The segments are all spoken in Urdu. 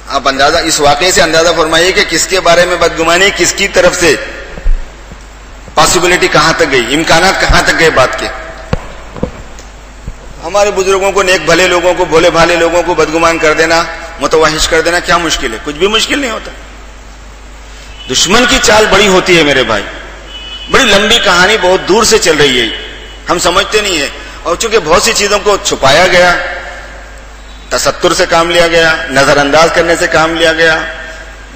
آپ اندازہ اس واقعے سے اندازہ فرمائیے کہ کس کے بارے میں بدگمانی کس کی طرف سے، پاسبلٹی کہاں تک گئی، امکانات کہاں تک گئے بات کے. ہمارے بزرگوں کو، نیک بھلے لوگوں کو، بھولے بھالے لوگوں کو بدگمان کر دینا، متوحش کر دینا کیا مشکل ہے؟ کچھ بھی مشکل نہیں ہوتا. دشمن کی چال بڑی ہوتی ہے میرے بھائی، بڑی لمبی کہانی بہت دور سے چل رہی ہے، ہم سمجھتے نہیں ہیں. اور چونکہ بہت سی چیزوں کو چھپایا گیا، تستر سے کام لیا گیا، نظر انداز کرنے سے کام لیا گیا،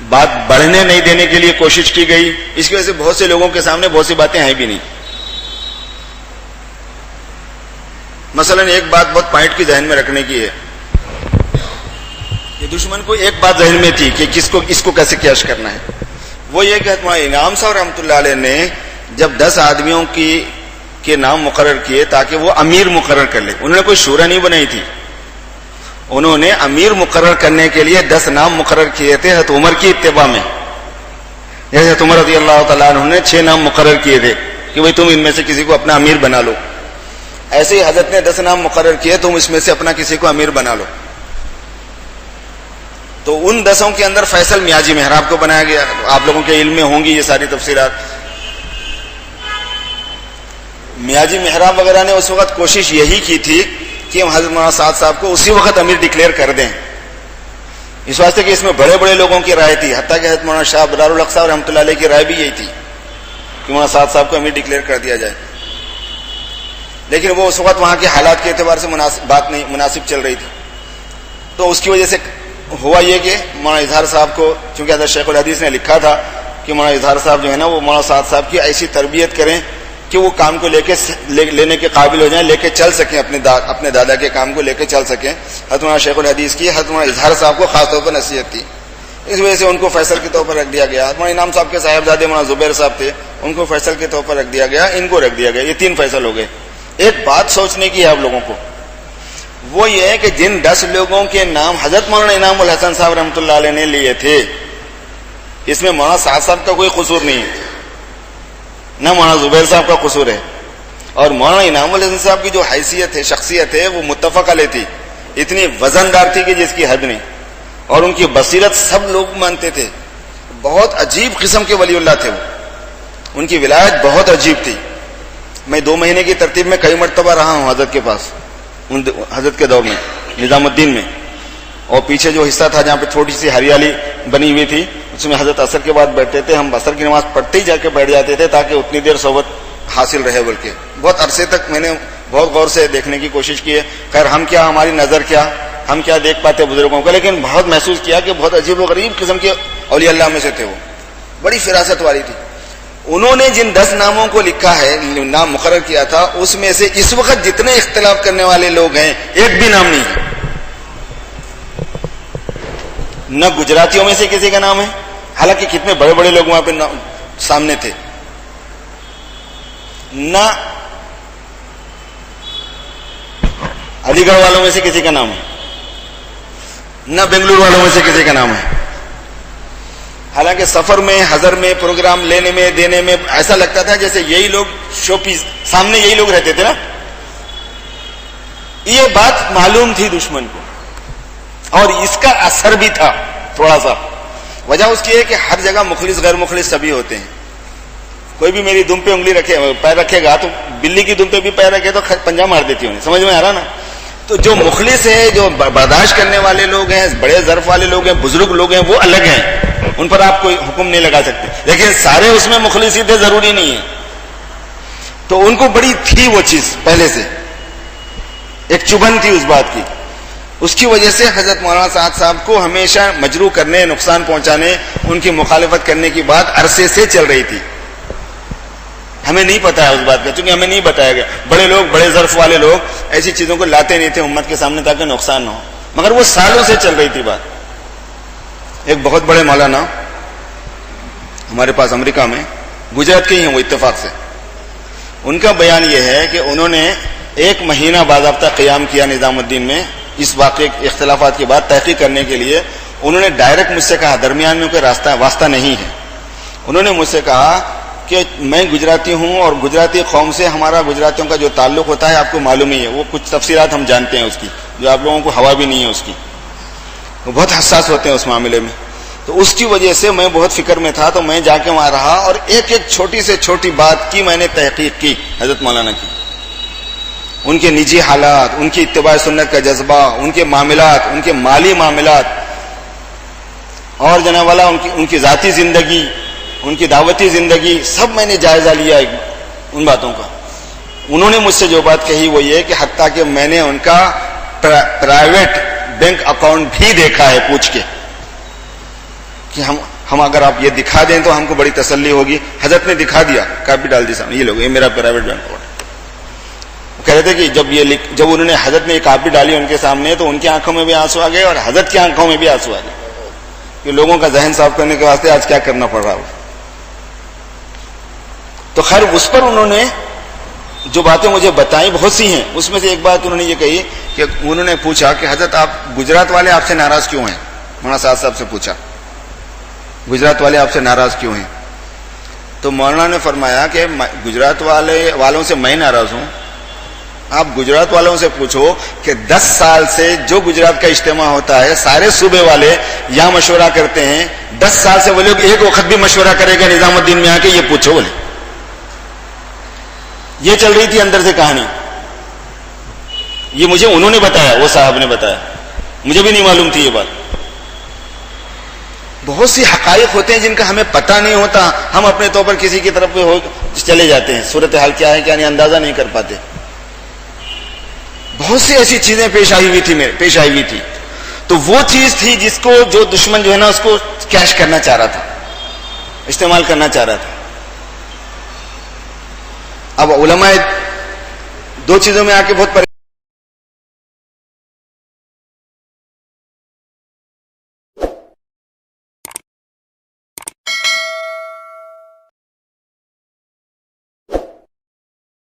بات بڑھنے نہیں دینے کے لیے کوشش کی گئی، اس کی وجہ سے بہت سے لوگوں کے سامنے بہت سی باتیں ہیں بھی نہیں. مثلا ایک بات بہت پوائنٹ کی ذہن میں رکھنے کی ہے کہ دشمن کو ایک بات ذہن میں تھی کہ اس کو کیسے کیش کرنا ہے. وہ یہ کہ انعام صاحب رحمۃ اللہ علیہ نے جب 10 آدمیوں کے نام مقرر کیے تاکہ وہ امیر مقرر کر لے، انہوں نے کوئی شورا نہیں بنائی تھی، انہوں نے امیر مقرر کرنے کے لیے 10 نام مقرر کیے تھے حضرت عمر کی اتباع میں. حضرت عمر رضی اللہ تعالیٰ عنہ نے 6 نام مقرر کیے تھے کہ بھئی تم ان میں سے کسی کو اپنا امیر بنا لو. ایسے ہی حضرت نے 10 نام مقرر کیے، تم اس میں سے اپنا کسی کو امیر بنا لو. تو ان 10 کے اندر فیصل میاجی محراب کو بنایا گیا. آپ لوگوں کے علم میں ہوں گی یہ ساری تفصیلات. میاجی محراب وغیرہ نے اس وقت کوشش یہی کی تھی کہ ہم حضرت مولانا سعد صاحب کو اسی وقت امیر ڈکلیئر کر دیں، اس واسطے کہ اس میں بڑے بڑے لوگوں کی رائے تھی، حتیٰ کہ حضرت مولانا شاہ ابرار الحق صاحب رحمۃ اللہ علیہ کی رائے بھی یہی تھی کہ مولانا سعد صاحب کو امیر ڈکلیئر کر دیا جائے. لیکن وہ اس وقت وہاں کے حالات کے اعتبار سے بات نہیں مناسب چل رہی تھی. تو اس کی وجہ سے ہوا یہ کہ مولانا اظہار صاحب کو، چونکہ حضرت شیخ الحدیث نے لکھا تھا کہ مولانا اظہار صاحب جو ہے نا وہ مولانا سعد صاحب کی ایسی تربیت کریں کہ وہ کام کو لینے کے قابل ہو جائیں، لے کے چل سکیں، اپنے دادا کے کام کو لے کے چل سکیں. حضرت مولانا شیخ الحدیث کی حضرت مولانا اظہار صاحب کو خاص طور پر نصیحت تھی، اس وجہ سے ان کو فیصل کے طور پر رکھ دیا گیا. حضرت مولانا انعام صاحب کے صاحبزادے مولانا زبیر صاحب تھے، ان کو فیصل کے طور پر رکھ دیا گیا، ان کو رکھ دیا گیا. یہ 3 فیصل ہو گئے. ایک بات سوچنے کی ہے آپ لوگوں کو، وہ یہ ہے کہ جن 10 لوگوں کے نام حضرت مولانا انعام الحسن صاحب رحمۃ اللہ علیہ نے لیے تھے، اس میں مولانا سعد صاحب کا کوئی قصور نہیں ہے، نہ مولانا زبیر صاحب کا قصور ہے. اور مولانا انعام الحسن صاحب کی جو حیثیت ہے، شخصیت ہے، وہ متفق علیہ تھی، اتنی وزندار تھی کہ جس کی حد نہیں. اور ان کی بصیرت سب لوگ مانتے تھے. بہت عجیب قسم کے ولی اللہ تھے وہ، ان کی ولایت بہت عجیب تھی. میں 2 مہینے کی ترتیب میں کئی مرتبہ رہا ہوں حضرت کے پاس، حضرت کے دور میں نظام الدین میں. اور پیچھے جو حصہ تھا جہاں پہ چھوٹی سی ہریالی بنی ہوئی تھی، اس میں حضرت عصر کے بعد بیٹھتے تھے. ہم عصر کی نماز پڑھتے ہی جا کے بیٹھ جاتے تھے تاکہ اتنی دیر صحبت حاصل رہے. بلکہ بہت عرصے تک میں نے بہت غور سے دیکھنے کی کوشش کی ہے. خیر ہم کیا، ہماری نظر کیا، ہم کیا دیکھ پاتے بزرگوں کو، لیکن بہت محسوس کیا کہ بہت عجیب و غریب قسم کے اولیاء اللہ میں سے تھے. وہ بڑی فراست والی تھی. انہوں نے جن 10 ناموں کو لکھا ہے، نام مقرر کیا تھا، اس میں سے اس وقت جتنے اختلاف کرنے والے لوگ ہیں ایک بھی نام نہیں ہے. نہ گجراتیوں میں سے کسی کا نام ہے، حالانکہ کتنے بڑے بڑے لوگ وہاں پہ سامنے تھے. نہ علی گڑھ والوں میں سے کسی کا نام ہے، نہ بنگلور والوں میں سے کسی کا نام ہے. حالانکہ سفر میں، حضر میں، پروگرام لینے میں، دینے میں ایسا لگتا تھا جیسے یہی لوگ شو پیس سامنے یہی لوگ رہتے تھے نا. یہ بات معلوم تھی دشمن کو، اور اس کا اثر بھی تھا تھوڑا سا. وجہ اس کی ہے کہ ہر جگہ مخلص غیر مخلص سبھی ہوتے ہیں. کوئی بھی میری دم پہ انگلی رکھے، پیر رکھے گا تو بلی کی دم پہ بھی پیر رکھے تو پنجہ مار دیتی ہوں. سمجھ میں آ رہا نا؟ تو جو مخلص ہے، جو برداشت کرنے والے لوگ ہیں، بڑے ظرف والے لوگ ہیں، بزرگ لوگ ہیں، وہ الگ ہیں، ان پر آپ کوئی حکم نہیں لگا سکتے. لیکن سارے اس میں مخلص ہی تھے ضروری نہیں ہے. تو ان کو بڑی تھی وہ چیز، پہلے سے ایک چبھن تھی اس بات کی. اس کی وجہ سے حضرت مولانا سعد صاحب کو ہمیشہ مجروح کرنے، نقصان پہنچانے، ان کی مخالفت کرنے کی بات عرصے سے چل رہی تھی. ہمیں نہیں پتا ہے اس بات کا، چونکہ ہمیں نہیں بتایا گیا. بڑے لوگ، بڑے ظرف والے لوگ ایسی چیزوں کو لاتے نہیں تھے امت کے سامنے تاکہ نقصان نہ ہو، مگر وہ سالوں سے چل رہی تھی بات. ایک بہت بڑے مولانا ہمارے پاس امریکہ میں، گجرات کے ہی ہیں وہ اتفاق سے. ان کا بیان یہ ہے کہ انہوں نے 1 مہینہ باضابطہ قیام کیا نظام الدین میں. اس واقعے اختلافات کے بعد تحقیق کرنے کے لیے انہوں نے ڈائریکٹ مجھ سے کہا، درمیان میں کوئی واسطہ نہیں ہے. انہوں نے مجھ سے کہا کہ میں گجراتی ہوں اور گجراتی قوم سے ہمارا گجراتیوں کا جو تعلق ہوتا ہے آپ کو معلوم ہی ہے. وہ کچھ تفصیلات ہم جانتے ہیں اس کی، جو آپ لوگوں کو ہوا بھی نہیں ہے اس کی. وہ بہت حساس ہوتے ہیں اس معاملے میں. تو اس کی وجہ سے میں بہت فکر میں تھا, تو میں جا کے وہاں رہا اور ایک ایک چھوٹی سے چھوٹی بات کی میں نے تحقیق کی حضرت مولانا کی, ان کے نجی حالات, ان کی اتباع سنت کا جذبہ, ان کے معاملات, ان کے مالی معاملات, اور جناب والا ان کی ذاتی زندگی, ان کی دعوتی زندگی, سب میں نے جائزہ لیا ان باتوں کا. انہوں نے مجھ سے جو بات کہی وہ یہ کہ حتیٰ کہ میں نے ان کا پرائیویٹ بینک اکاؤنٹ بھی دیکھا ہے پوچھ کے, کہ ہم اگر آپ یہ دکھا دیں تو ہم کو بڑی تسلی ہوگی. حضرت نے دکھا دیا, کاپی ڈال دی سامنے, یہ لوگ, یہ میرا پرائیویٹ بینک اکاؤنٹ. کہہ رہے تھے کہ جب انہوں نے, حضرت نے یہ کاپی ڈالی ان کے سامنے, تو ان کی آنکھوں میں بھی آنسو آ گئے اور حضرت کی آنکھوں میں بھی آنسو آ گئے, کہ لوگوں کا ذہن صاف کرنے کے واسطے آج کیا کرنا پڑ رہا ہو. تو خیر اس پر انہوں نے جو باتیں مجھے بتائیں بہت سی ہیں. اس میں سے ایک بات انہوں نے یہ کہی کہ انہوں نے پوچھا کہ حضرت آپ گجرات والے آپ سے ناراض کیوں ہیں؟ مولانا صاحب سے پوچھا, گجرات والے آپ سے ناراض کیوں ہیں؟ تو مولانا نے فرمایا کہ گجرات والوں سے میں ناراض ہوں. آپ گجرات والوں سے پوچھو کہ 10 سال سے جو گجرات کا اجتماع ہوتا ہے سارے صوبے والے یہاں مشورہ کرتے ہیں, 10 سال سے وہ لوگ ایک وقت بھی مشورہ کرے گا نظام الدین میں آ کے, یہ پوچھو. بولے یہ چل رہی تھی اندر سے کہانی, یہ مجھے انہوں نے بتایا, وہ صاحب نے بتایا, مجھے بھی نہیں معلوم تھی یہ بات. بہت سی حقائق ہوتے ہیں جن کا ہمیں پتہ نہیں ہوتا, ہم اپنے طور پر کسی کی طرف چلے جاتے ہیں, صورتحال کیا ہے کیا نہیں اندازہ نہیں کر پاتے. بہت سی ایسی چیزیں پیش آئی ہوئی تھی. تو وہ چیز تھی جس کو جو دشمن جو ہے نا اس کو کیش کرنا چاہ رہا تھا, استعمال کرنا چاہ رہا تھا. اب علماء دو چیزوں میں آ کے بہت